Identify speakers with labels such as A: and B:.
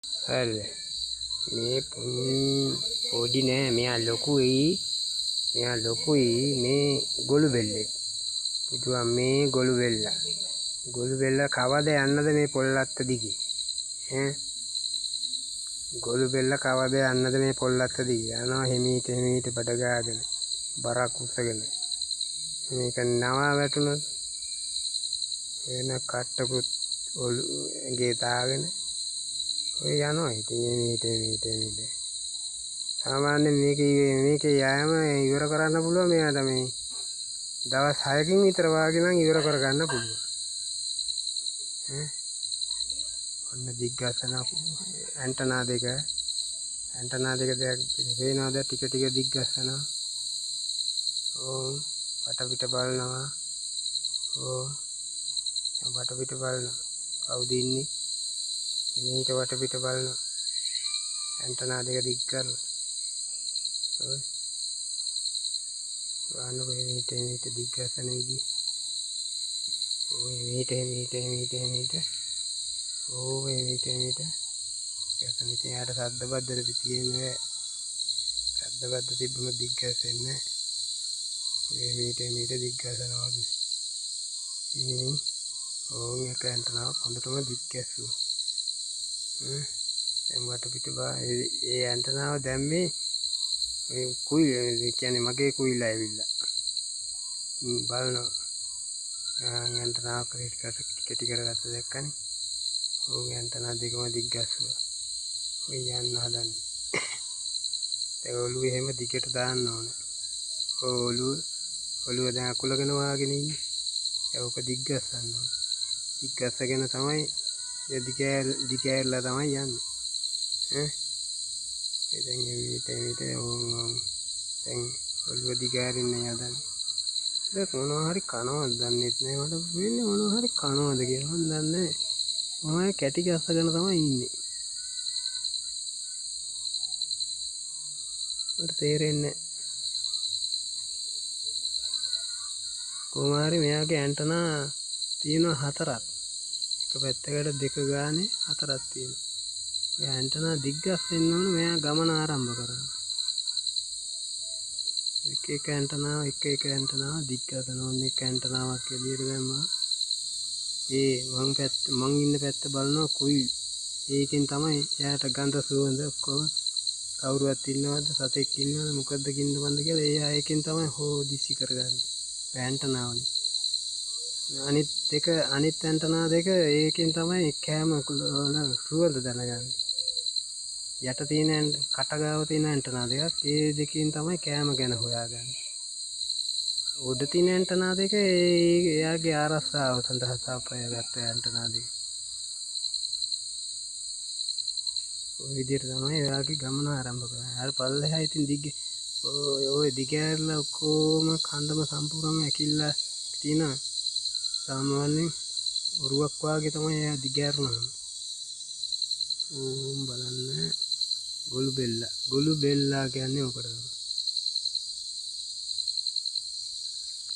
A: හරිද? මේ පොඩි නෑ මෙයා ලොකුයි. මෙයා ලොකුයි මේ ගොළු බෙල්ලෙක්. පුදුවා මේ ගොළු බෙල්ලා. ගොළු බෙල්ලා කවද යන්නද මේ පොල්ලත්ත දිගේ? ඈ ගොළු බෙල්ලා කවද යන්නද මේ පොල්ලත්ත දිගේ? යනවා හිමීට බඩ ගාගෙන බරක් උස්සගෙන. මේක නවා වැටුණොත් වෙන කට්ටකුත් ඔළුගේ දාගෙන ඔය යනවා හිමීට. සාමාන්‍යයෙන් මේක යෑම ඉවර කරන්න පුළුවන් මෙයාට මේ දවස් 6කින් විතර වාගේ නම් ඉවර කරගන්න පුළුවන්. ඔන්න දිග්ගස්සන ඇන්ටනා දෙක පේනවාද ටික දිග්ගස්සනවා. ඕ වටපිට බලනවා. ඕ වටපිට බලනවා. කවුද ඉන්නේ? මේක වටපිට බලනවා. ඇන්ටනා දෙක දිග් කරලා. ඔය ගන්නකො මේට දිග්ගස්සන විදිය. ඔය මේට. ඕ මේට. ගැසන ඉතින් යාට සද්ද බද්දට තියෙන්නේ. සද්ද බද්ද තිබ්බම දිග්ගස්සෙන්නේ නැහැ. ඔය මේට දිග්ගස්සනවලු. ඕන් එක ඇන්ටනාවක් හොඳටම දිග්ගැස්සුවා. දැන් වටපිට ඒ ඇන්ටනාව දැම්මේ ඒ කුයි කියන්නේ මගේ කුයිලා ඇවිල්ලා. බලනවා. ඇන්ටනාව ටික කරගත්ත දැක්කනේ. ඕන් ඇන්ටනා දෙකම දිග්ගැස්සුවා. ඔය යන්න හදන්නේ. දැන් ඔළුව එහෙම දිගට දාන්න ඕනේ. ඔළුව දැන් අකුලගෙන වාගෙන ඉන්නේ. ඒක දිග්ගස්සන්න ඕනේ. දිග්ගස්සගෙන තමයි දිගෑරලා තමයි යන්නේ. දැන් මේට දැන් ඔළුව දිගෑරින්න යදන්නේ. දැන් මොනවා හරි කනවද දන්නෙත් නෑ. මට වෙන්නේ මොනවා හරි කනවද කියලා මන් දන්නේ නෑ. මොනවා කැටි ගස්සගෙන තමයි ඉන්නේ. මට තේරෙන්නේ නෑ. කොහොම හරි මෙයාගේ ඇන්ටනා තියෙනවා 4ක්. එක පැත්තකට 2 ගානේ 4ක් තියෙනවා. ඔය ඇන්ටනා දිග්ගස්සෙන්න ඕන මෙයා ගමන ආරම්භ කරන්න. එක ඇන්ටනාව දිග්ගස්සන ඕන. එක ඇන්ටනාවක් එළියට දැම්මා. මං ඉන්න පැත්ත බලනවා කුයි. ඒකෙන් තමයි එයාට ගඳ සුවඳ ඔක්කොම කවුරුවත් ඉන්නවද සතෙක් ඉන්නවද මොකද්ද කින්දමන්ද කියලා එයා ඒකෙන් තමයි හොදිසි කරගන්නේ. ඇන්ටනාවනේ. අනිත් ඇන්ටනා දෙක ඒකෙන් තමයි කෑම වල සුවඳ දැනගන්නේ. යට තියෙන කට ගාව තියෙන ඇන්ටනා දෙකක් ඒ දෙකෙන් තමයි කෑම ගැන හොයාගන්නේ. උඩ තියෙන ඇන්ටනා දෙක එයාගේ ආරක්ෂාව සඳහා සපයාගත්ත ඇන්ටනා දෙක. ඔය විදිහට තමයි එයාගේ ගමන ආරම්භ කරන්නේ. අර පල්ලෙහා ඉතින් ඔය දිගෑරලා ඔක්කොම කන්දම සම්පූර්ණයෙන්ම ඇකිල්ලා තියෙනවා. සාමාන්‍යයෙන් ඔරුවක් වාගේ තමයි එයා දිගෑරුණා. බලන්න ගොළු බෙල්ලා කියන්නේ මොකටද?